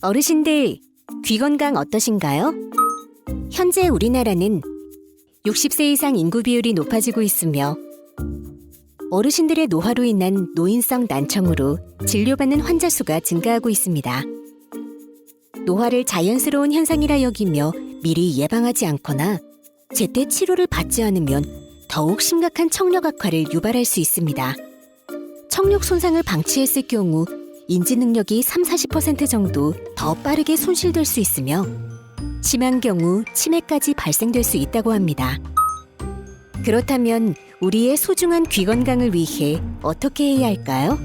어르신들, 귀 건강 어떠신가요? 현재 우리나라는 60세 이상 인구 비율이 높아지고 있으며 어르신들의 노화로 인한 노인성 난청으로 진료받는 환자 수가 증가하고 있습니다. 노화를 자연스러운 현상이라 여기며 미리 예방하지 않거나 제때 치료를 받지 않으면 더욱 심각한 청력 악화를 유발할 수 있습니다. 청력 손상을 방치했을 경우 인지 능력이 30-40% 정도 더 빠르게 손실될 수 있으며 심한 경우 치매까지 발생될 수 있다고 합니다. 그렇다면 우리의 소중한 귀 건강을 위해 어떻게 해야 할까요?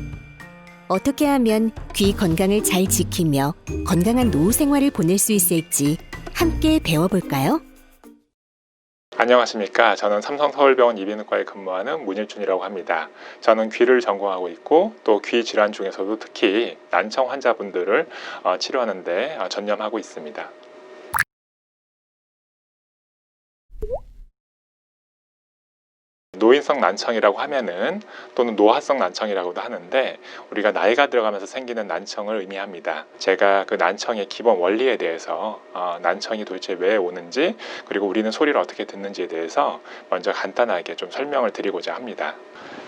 어떻게 하면 귀 건강을 잘 지키며 건강한 노후 생활을 보낼 수 있을지 함께 배워볼까요? 안녕하십니까. 저는 삼성서울병원 이비인후과에 근무하는 문일준이라고 합니다. 저는 귀를 전공하고 있고 또 귀 질환 중에서도 특히 난청 환자분들을 치료하는 데 전념하고 있습니다. 노인성 난청이라고 하면은 또는 노화성 난청이라고도 하는데 우리가 나이가 들어가면서 생기는 난청을 의미합니다. 제가 그 난청의 기본 원리에 대해서 난청이 도대체 왜 오는지 그리고 우리는 소리를 어떻게 듣는지에 대해서 먼저 간단하게 좀 설명을 드리고자 합니다.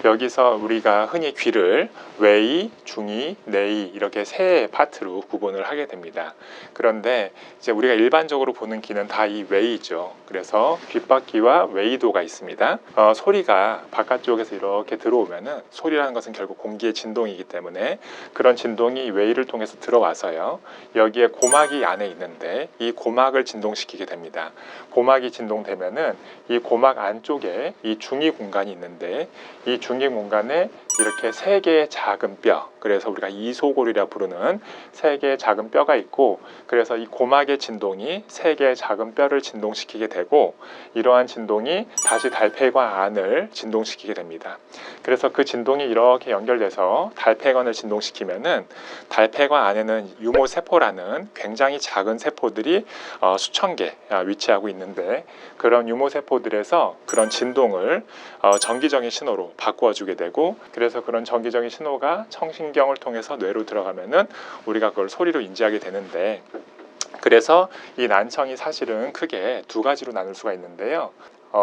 여기서 우리가 흔히 귀를 외이, 중이, 내이 이렇게 세 파트로 구분을 하게 됩니다. 그런데 이제 우리가 일반적으로 보는 귀는 다 이 외이죠. 그래서 귓바퀴와 외이도가 있습니다. 소리가 바깥쪽에서 이렇게 들어오면은 소리라는 것은 결국 공기의 진동이기 때문에 그런 진동이 외이를 통해서 들어와서요. 여기에 고막이 안에 있는데 이 고막을 진동시키게 됩니다. 고막이 진동되면은 이 고막 안쪽에 이 중이 공간이 있는데 이 중이 공간에 이렇게 세 개의 작은 뼈, 그래서 우리가 이소골이라 부르는 세 개의 작은 뼈가 있고, 그래서 이 고막의 진동이 세 개의 작은 뼈를 진동시키게 되고 이러한 진동이 다시 달팽이관 안을 진동시키게 됩니다. 그래서 그 진동이 이렇게 연결돼서 달팽이관을 진동시키면은 달팽이관 안에는 유모세포라는 굉장히 작은 세포들이 수천 개 위치하고 있는데 그런 유모세포들에서 그런 진동을 전기적인 신호로 바꾸어주게 되고, 그래서 그런 전기적인 신호가 청신경을 통해서 뇌로 들어가면은 우리가 그걸 소리로 인지하게 되는데, 그래서 이 난청이 사실은 크게 두 가지로 나눌 수가 있는데요.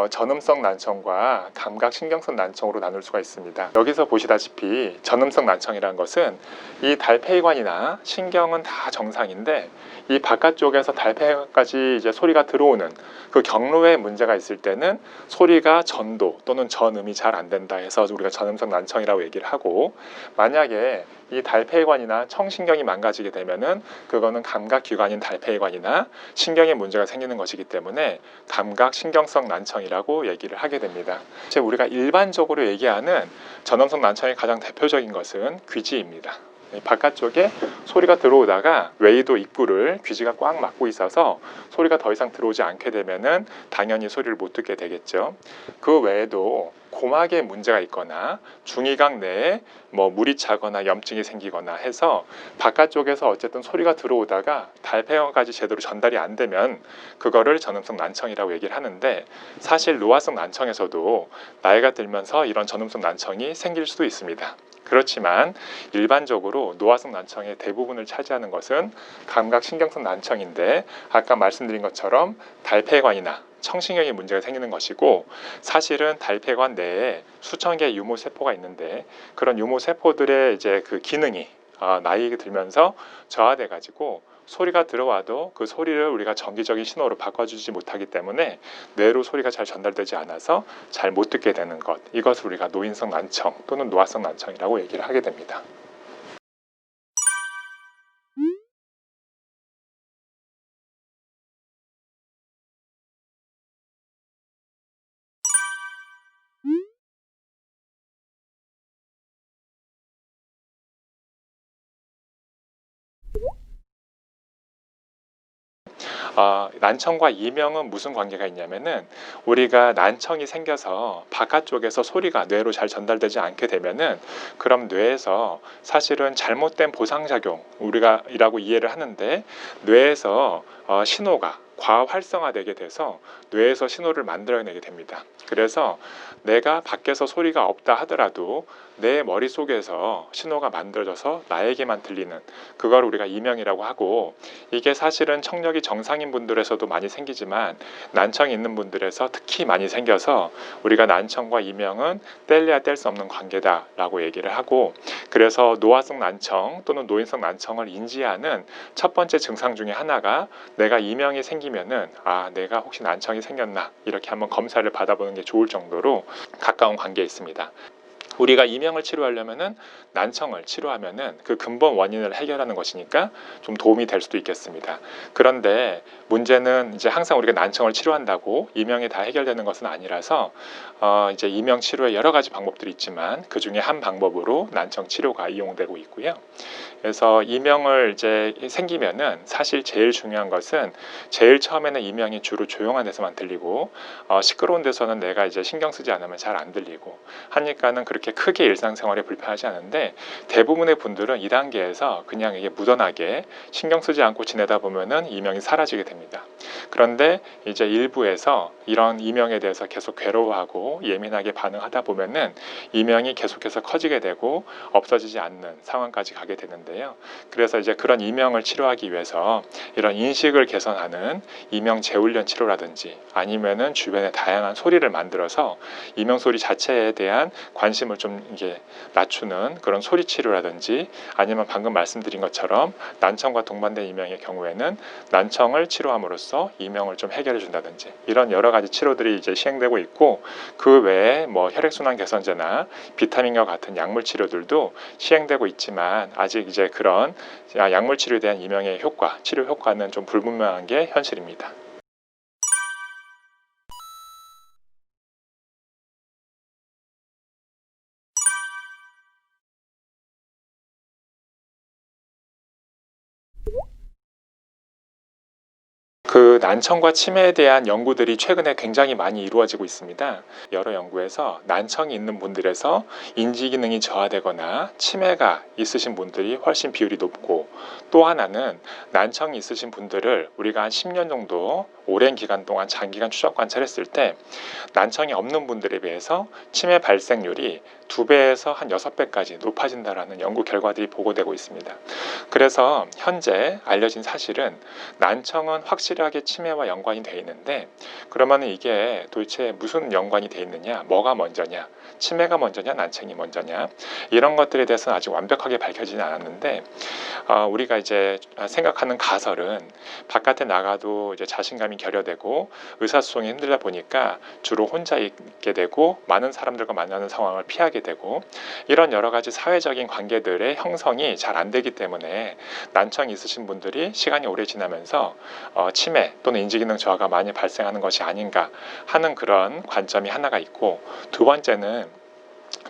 전음성 난청과 감각신경성 난청으로 나눌 수가 있습니다. 여기서 보시다시피 전음성 난청이라는 것은 이 달팽이관이나 신경은 다 정상인데 이 바깥쪽에서 달팽이관까지 이제 소리가 들어오는 그 경로에 문제가 있을 때는 소리가 전도 또는 전음이 잘 안 된다 해서 우리가 전음성 난청이라고 얘기를 하고, 만약에 이 달팽이관이나 청신경이 망가지게 되면은 그거는 감각기관인 달팽이관이나 신경에 문제가 생기는 것이기 때문에 감각신경성 난청이라고 얘기를 하게 됩니다. 우리가 일반적으로 얘기하는 전음성 난청의 가장 대표적인 것은 귀지입니다. 바깥쪽에 소리가 들어오다가 외이도 입구를 귀지가 꽉 막고 있어서 소리가 더 이상 들어오지 않게 되면은 당연히 소리를 못 듣게 되겠죠. 그 외에도 고막에 문제가 있거나 중이각 내에 물이 차거나 염증이 생기거나 해서 바깥쪽에서 어쨌든 소리가 들어오다가 달팽이관까지 제대로 전달이 안 되면 그거를 전음성 난청이라고 얘기를 하는데, 사실 노화성 난청에서도 나이가 들면서 이런 전음성 난청이 생길 수도 있습니다. 그렇지만 일반적으로 노화성 난청의 대부분을 차지하는 것은 감각신경성 난청인데, 아까 말씀드린 것처럼 달팽이관이나 청신경에 문제가 생기는 것이고, 사실은 달팽이관 내에 수천 개의 유모세포가 있는데 그런 유모세포들의 이제 그 기능이 나이가 들면서 저하돼 가지고 소리가 들어와도 그 소리를 우리가 전기적인 신호로 바꿔주지 못하기 때문에 뇌로 소리가 잘 전달되지 않아서 잘 못 듣게 되는 것, 이것을 우리가 노인성 난청 또는 노화성 난청이라고 얘기를 하게 됩니다. 난청과 이명은 무슨 관계가 있냐면은, 우리가 난청이 생겨서 바깥쪽에서 소리가 뇌로 잘 전달되지 않게 되면은 그럼 뇌에서 사실은 잘못된 보상작용 우리가 이라고 이해를 하는데, 뇌에서 신호가 과활성화되게 돼서 뇌에서 신호를 만들어내게 됩니다. 그래서 내가 밖에서 소리가 없다 하더라도 내 머릿속에서 신호가 만들어져서 나에게만 들리는, 그걸 우리가 이명이라고 하고, 이게 사실은 청력이 정상인 분들에서도 많이 생기지만 난청이 있는 분들에서 특히 많이 생겨서 우리가 난청과 이명은 뗄래야 뗄 수 없는 관계다라고 얘기를 하고, 그래서 노화성 난청 또는 노인성 난청을 인지하는 첫 번째 증상 중에 하나가 내가 이명이 생기면은 내가 혹시 난청이 생겼나 이렇게 한번 검사를 받아보는 게 좋을 정도로 가까운 관계에 있습니다. 우리가 이명을 치료하려면은 난청을 치료하면은 그 근본 원인을 해결하는 것이니까 좀 도움이 될 수도 있겠습니다. 그런데 문제는 이제 항상 우리가 난청을 치료한다고 이명이 다 해결되는 것은 아니라서 이제 이명 치료에 여러 가지 방법들이 있지만 그 중에 한 방법으로 난청 치료가 이용되고 있고요. 그래서 이명을 이제 생기면은 사실 제일 중요한 것은 제일 처음에는 이명이 주로 조용한 데서만 들리고 시끄러운 데서는 내가 이제 신경 쓰지 않으면 잘 안 들리고 하니까는 그렇게 크게 일상생활에 불편하지 않은데, 대부분의 분들은 이 단계에서 그냥 이게 무던하게 신경 쓰지 않고 지내다 보면은 이명이 사라지게 됩니다. 그런데 이제 일부에서 이런 이명에 대해서 계속 괴로워하고 예민하게 반응하다 보면은 이명이 계속해서 커지게 되고 없어지지 않는 상황까지 가게 되는데요. 그래서 이제 그런 이명을 치료하기 위해서 이런 인식을 개선하는 이명 재훈련 치료라든지 아니면은 주변에 다양한 소리를 만들어서 이명 소리 자체에 대한 관심을 좀 이게 낮추는 그런 소리 치료라든지, 아니면 방금 말씀드린 것처럼 난청과 동반된 이명의 경우에는 난청을 치료함으로써 이명을 좀 해결해 준다든지, 이런 여러 가지 치료들이 이제 시행되고 있고, 그 외에 뭐 혈액순환 개선제나 비타민과 같은 약물 치료들도 시행되고 있지만 아직 이제 그런 약물 치료에 대한 이명의 효과, 치료 효과는 좀 불분명한 게 현실입니다. 그 난청과 치매에 대한 연구들이 최근에 굉장히 많이 이루어지고 있습니다. 여러 연구에서 난청이 있는 분들에서 인지기능이 저하되거나 치매가 있으신 분들이 훨씬 비율이 높고, 또 하나는 난청이 있으신 분들을 우리가 한 10년 정도 오랜 기간 동안 장기간 추적 관찰했을 때 난청이 없는 분들에 비해서 치매 발생률이 2배에서 한 6배까지 높아진다라는 연구 결과들이 보고되고 있습니다. 그래서 현재 알려진 사실은 난청은 확실하게 치매와 연관이 되어 있는데, 그러면 이게 도대체 무슨 연관이 되어 있느냐, 뭐가 먼저냐, 치매가 먼저냐 난청이 먼저냐, 이런 것들에 대해서는 아직 완벽하게 밝혀지지 않았는데, 우리가 이제 생각하는 가설은 바깥에 나가도 이제 자신감이 결여되고 의사소통이 힘들다 보니까 주로 혼자 있게 되고 많은 사람들과 만나는 상황을 피하게 되고, 이런 여러 가지 사회적인 관계들의 형성이 잘 안 되기 때문에 난청이 있으신 분들이 시간이 오래 지나면서 치매 또는 인지기능 저하가 많이 발생하는 것이 아닌가 하는 그런 관점이 하나가 있고, 두 번째는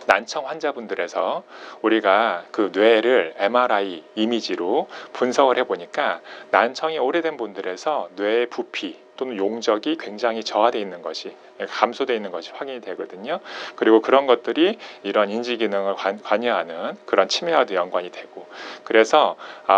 난청 환자분들에서 우리가 그 뇌를 MRI 이미지로 분석을 해보니까 난청이 오래된 분들에서 뇌의 부피 또는 용적이 굉장히 저하되어 있는 것이, 감소되어 있는 것이 확인이 되거든요. 그리고 그런 것들이 이런 인지기능을 관여하는 그런 치매와도 연관이 되고, 그래서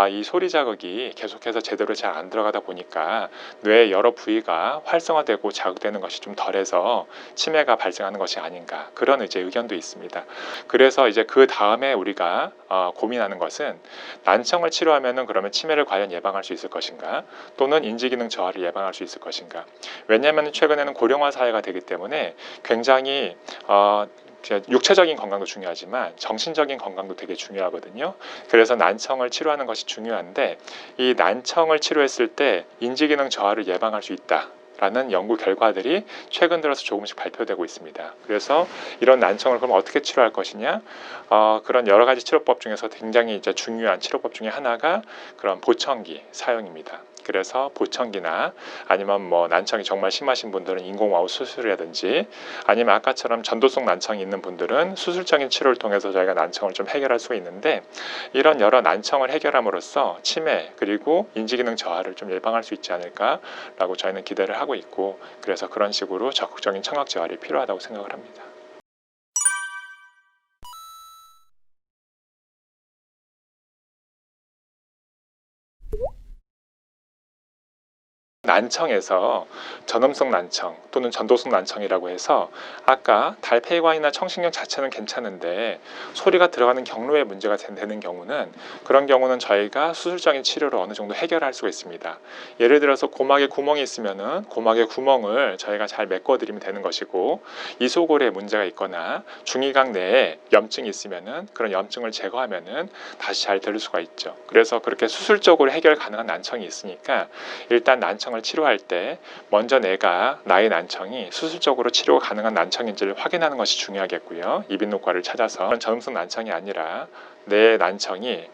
이 소리 자극이 계속해서 제대로 잘 안 들어가다 보니까 뇌의 여러 부위가 활성화되고 자극되는 것이 좀 덜해서 치매가 발생하는 것이 아닌가, 그런 이제 의견도 있습니다. 그래서 이제 그 다음에 우리가 고민하는 것은 난청을 치료하면은 그러면 치매를 과연 예방할 수 있을 것인가, 또는 인지기능 저하를 예방할 수 있을 것인가. 왜냐하면 최근에는 고령화 사회가 되기 때문에 굉장히 육체적인 건강도 중요하지만 정신적인 건강도 되게 중요하거든요. 그래서 난청을 치료하는 것이 중요한데, 이 난청을 치료했을 때 인지기능 저하를 예방할 수 있다 라는 연구 결과들이 최근 들어서 조금씩 발표되고 있습니다. 그래서 이런 난청을 그럼 어떻게 치료할 것이냐, 그런 여러 가지 치료법 중에서 굉장히 이제 중요한 치료법 중에 하나가 그런 보청기 사용입니다. 그래서 보청기나 아니면 뭐 난청이 정말 심하신 분들은 인공와우 수술이라든지, 아니면 아까처럼 전도성 난청이 있는 분들은 수술적인 치료를 통해서 저희가 난청을 좀 해결할 수 있는데, 이런 여러 난청을 해결함으로써 치매 그리고 인지기능 저하를 좀 예방할 수 있지 않을까라고 저희는 기대를 하고 있고, 그래서 그런 식으로 적극적인 청각 재활이 필요하다고 생각을 합니다. 난청에서 전음성 난청 또는 전도성 난청이라고 해서 아까 달팽이관이나 청신경 자체는 괜찮은데 소리가 들어가는 경로에 문제가 되는 경우는, 그런 경우는 저희가 수술적인 치료로 어느 정도 해결할 수가 있습니다. 예를 들어서 고막에 구멍이 있으면은 고막의 구멍을 저희가 잘 메꿔드리면 되는 것이고, 이소골에 문제가 있거나 중이각 내에 염증이 있으면은 그런 염증을 제거하면은 다시 잘 들을 수가 있죠. 그래서 그렇게 수술적으로 해결 가능한 난청이 있으니까 일단 난청을 치료할 때 먼저 나의 난청이 수술적으로 치료가 가능한 난청인지를 확인하는 것이 중요하겠고요. 이비인후과를 찾아서 전음성 난청이 아니라 내 난청이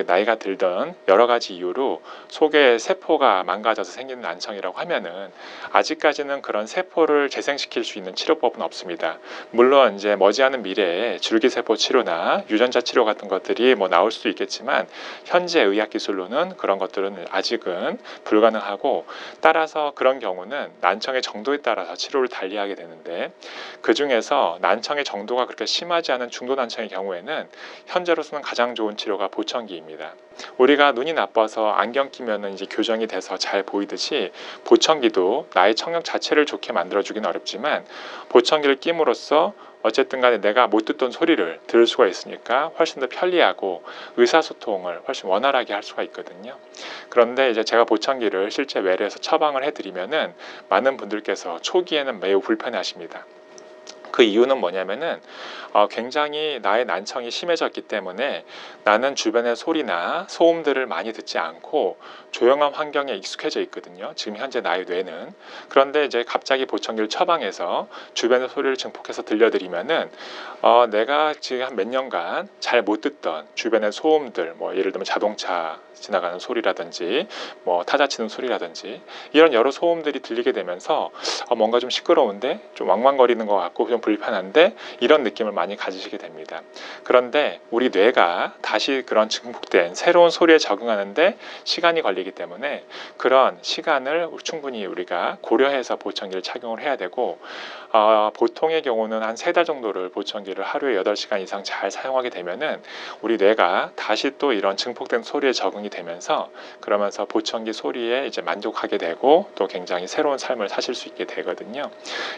나이가 들던 여러 가지 이유로 속의 세포가 망가져서 생기는 난청이라고 하면은 아직까지는 그런 세포를 재생시킬 수 있는 치료법은 없습니다. 물론 이제 머지않은 미래에 줄기세포 치료나 유전자 치료 같은 것들이 나올 수도 있겠지만, 현재 의학 기술로는 그런 것들은 아직은 불가능하고, 따라서 그런 경우는 난청의 정도에 따라서 치료를 달리하게 되는데, 그 중에서 난청의 정도가 그렇게 심하지 않은 중도 난청의 경우에는 현재로서는 가장 좋은 치료가 보청기입니다. 우리가 눈이 나빠서 안경 끼면은 이제 교정이 돼서 잘 보이듯이, 보청기도 나의 청력 자체를 좋게 만들어주긴 어렵지만 보청기를 끼므로써 어쨌든 간에 내가 못 듣던 소리를 들을 수가 있으니까 훨씬 더 편리하고 의사소통을 훨씬 원활하게 할 수가 있거든요. 그런데 이제 제가 보청기를 실제 외래에서 처방을 해드리면은 많은 분들께서 초기에는 매우 불편해하십니다. 그 이유는 뭐냐면은 굉장히 나의 난청이 심해졌기 때문에 나는 주변의 소리나 소음들을 많이 듣지 않고 조용한 환경에 익숙해져 있거든요. 지금 현재 나의 뇌는. 그런데 이제 갑자기 보청기를 처방해서 주변의 소리를 증폭해서 들려드리면은 내가 지금 한 몇 년간 잘 못 듣던 주변의 소음들, 예를 들면 자동차 지나가는 소리라든지 타자 치는 소리라든지 이런 여러 소음들이 들리게 되면서 뭔가 좀 시끄러운데, 좀 왕왕거리는 것 같고 좀 불편한데, 이런 느낌을 많이 가지시게 됩니다. 그런데 우리 뇌가 다시 그런 증폭된 새로운 소리에 적응하는데 시간이 걸리기 때문에 그런 시간을 충분히 우리가 고려해서 보청기를 착용을 해야 되고, 보통의 경우는 한 3달 정도를 보청기를 하루에 8시간 이상 잘 사용하게 되면은 우리 뇌가 다시 또 이런 증폭된 소리에 적응이 되면서, 그러면서 보청기 소리에 이제 만족하게 되고 또 굉장히 새로운 삶을 사실 수 있게 되거든요.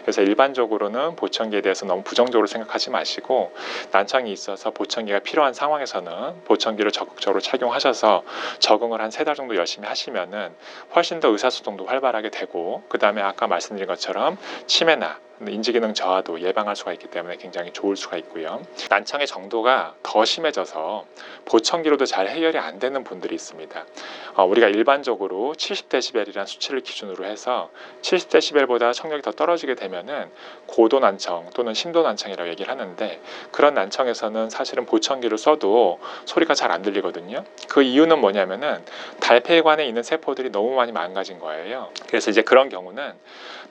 그래서 일반적으로는 보청기에 대해서 너무 부정적으로 생각하지 마시고, 난청이 있어서 보청기가 필요한 상황에서는 보청기를 적극적으로 착용하셔서 적응을 한 3달 정도 열심히 하시면은 훨씬 더 의사소통도 활발하게 되고, 그 다음에 아까 말씀드린 것처럼 치매나 인지기능 저하도 예방할 수가 있기 때문에 굉장히 좋을 수가 있고요. 난청의 정도가 더 심해져서 보청기로도 잘 해결이 안 되는 분들이 있습니다. 우리가 일반적으로 70dB이라는 수치를 기준으로 해서 70dB보다 청력이 더 떨어지게 되면은 고도 난청 또는 심도 난청이라고 얘기를 하는데, 그런 난청에서는 사실은 보청기를 써도 소리가 잘 안 들리거든요. 그 이유는 뭐냐면은 달팽이관에 있는 세포들이 너무 많이 망가진 거예요. 그래서 이제 그런 경우는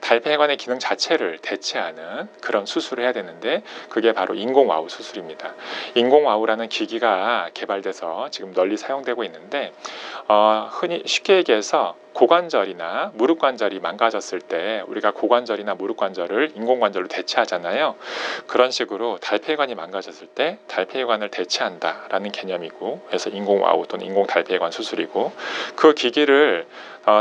달팽이관의 기능 자체를 대체하는 그런 수술을 해야 되는데, 그게 바로 인공와우 수술입니다. 인공와우라는 기기가 개발돼서 지금 널리 사용되고 있는데, 흔히 쉽게 얘기해서 고관절이나 무릎관절이 망가졌을 때 우리가 고관절이나 무릎관절을 인공관절로 대체하잖아요. 그런 식으로 달팽이관이 망가졌을 때 달팽이관을 대체한다라는 개념이고, 그래서 인공와우 또는 인공달팽이관 수술이고, 그 기기를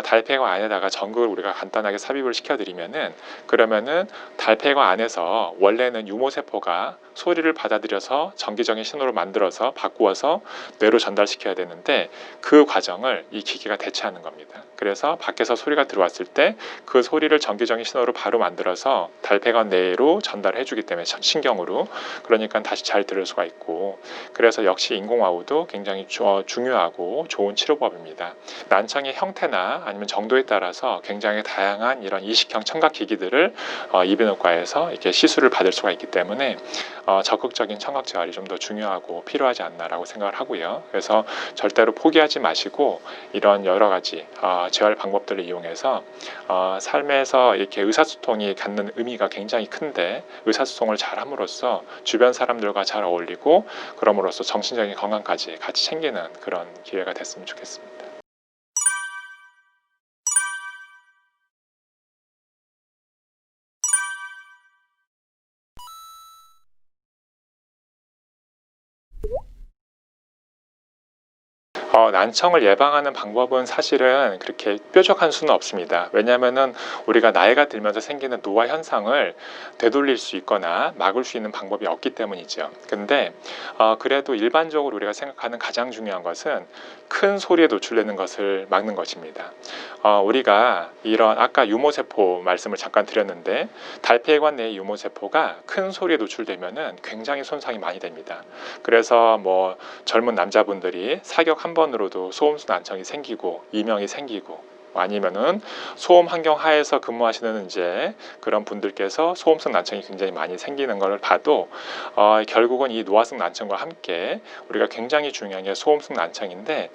달팽이관 안에다가 전극을 우리가 간단하게 삽입을 시켜드리면은, 그러면은 달팽이관 안에서 원래는 유모세포가 소리를 받아들여서 전기적인 신호를 만들어서 바꾸어서 뇌로 전달시켜야 되는데, 그 과정을 이 기기가 대체하는 겁니다. 그래서 밖에서 소리가 들어왔을 때 그 소리를 전기적인 신호로 바로 만들어서 달팽이관 내로 전달해 주기 때문에 신경으로, 그러니까 다시 잘 들을 수가 있고, 그래서 역시 인공와우도 굉장히 중요하고 좋은 치료법입니다. 난청의 형태나 아니면 정도에 따라서 굉장히 다양한 이런 이식형 청각 기기들을 이비인후과에서 이렇게 시술을 받을 수가 있기 때문에 적극적인 청각 재활이 좀 더 중요하고 필요하지 않나라고 생각을 하고요. 그래서 절대로 포기하지 마시고 이런 여러 가지 재활 방법들을 이용해서 삶에서 이렇게 의사소통이 갖는 의미가 굉장히 큰데, 의사소통을 잘 함으로써 주변 사람들과 잘 어울리고, 그럼으로써 정신적인 건강까지 같이 챙기는 그런 기회가 됐으면 좋겠습니다. 난청을 예방하는 방법은 사실은 그렇게 뾰족한 수는 없습니다. 왜냐하면은 우리가 나이가 들면서 생기는 노화 현상을 되돌릴 수 있거나 막을 수 있는 방법이 없기 때문이죠. 근데 그래도 일반적으로 우리가 생각하는 가장 중요한 것은 큰 소리에 노출되는 것을 막는 것입니다. 우리가 이런 아까 유모세포 말씀을 잠깐 드렸는데 달팽이관 내의 유모세포가 큰 소리에 노출되면은 굉장히 손상이 많이 됩니다. 그래서 뭐 젊은 남자분들이 사격 한 번으로도 소음수 난청이 생기고 이명이 생기고 아니면은 소음 환경 하에서 근무하시는 이제 그런 분들께서 소음성 난청이 굉장히 많이 생기는 걸 봐도 결국은 이 노화성 난청과 함께 우리가 굉장히 중요한 게 소음성 난청인데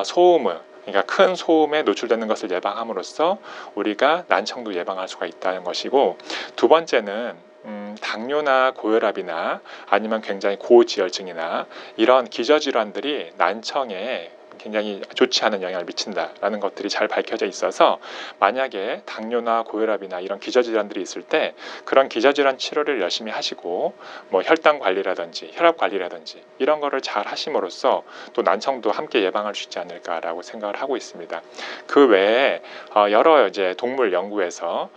소음을 그러니까 큰 소음에 노출되는 것을 예방함으로써 우리가 난청도 예방할 수가 있다는 것이고 두 번째는 당뇨나 고혈압이나 아니면 굉장히 고지혈증이나 이런 기저질환들이 난청에 굉장히 좋지 않은 영향을 미친다라는 것들이 잘 밝혀져 있어서 만약에 당뇨나 고혈압이나 이런 기저질환들이 있을 때 그런 기저질환 치료를 열심히 하시고 뭐 혈당 관리라든지 혈압 관리라든지 이런 거를 잘 하심으로써 또 난청도 함께 예방할 수 있지 않을까라고 생각을 하고 있습니다. 그 외에 여러 이제 동물 연구에서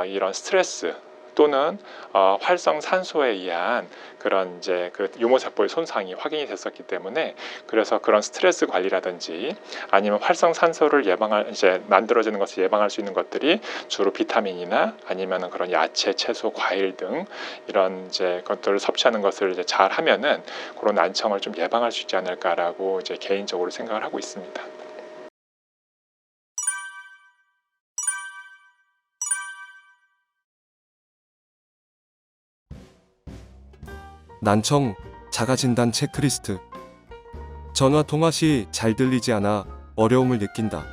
이런 스트레스 또는 활성산소에 의한 그런 이제 그 유모세포의 손상이 확인이 됐었기 때문에 그래서 그런 스트레스 관리라든지 아니면 활성산소를 이제 만들어지는 것을 예방할 수 있는 것들이 주로 비타민이나 아니면은 그런 야채, 채소, 과일 등 이런 이제 것들을 섭취하는 것을 이제 잘 하면은 그런 난청을 좀 예방할 수 있지 않을까라고 이제 개인적으로 생각을 하고 있습니다. 난청 자가진단 체크리스트. 전화 통화 시 잘 들리지 않아 어려움을 느낀다.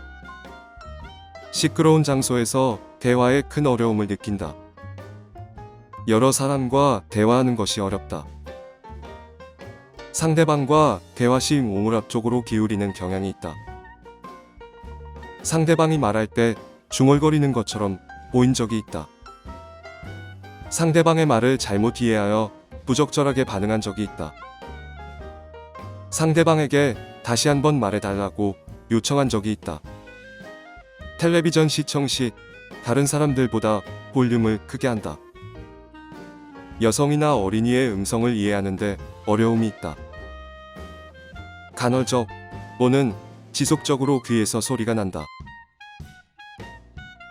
시끄러운 장소에서 대화에 큰 어려움을 느낀다. 여러 사람과 대화하는 것이 어렵다. 상대방과 대화 시 몸을 앞쪽으로 기울이는 경향이 있다. 상대방이 말할 때 중얼거리는 것처럼 보인 적이 있다. 상대방의 말을 잘못 이해하여 부적절하게 반응한 적이 있다. 상대방에게 다시 한번 말해달라고 요청한 적이 있다. 텔레비전 시청 시 다른 사람들보다 볼륨을 크게 한다. 여성이나 어린이의 음성을 이해하는데 어려움이 있다. 간헐적 또는 지속적으로 귀에서 소리가 난다.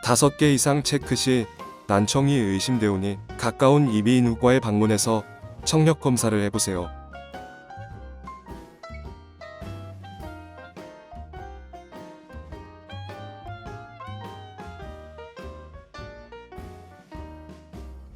5개 이상 체크 시 난청이 의심되오니 가까운 이비인후과에 방문해서 청력 검사를 해보세요.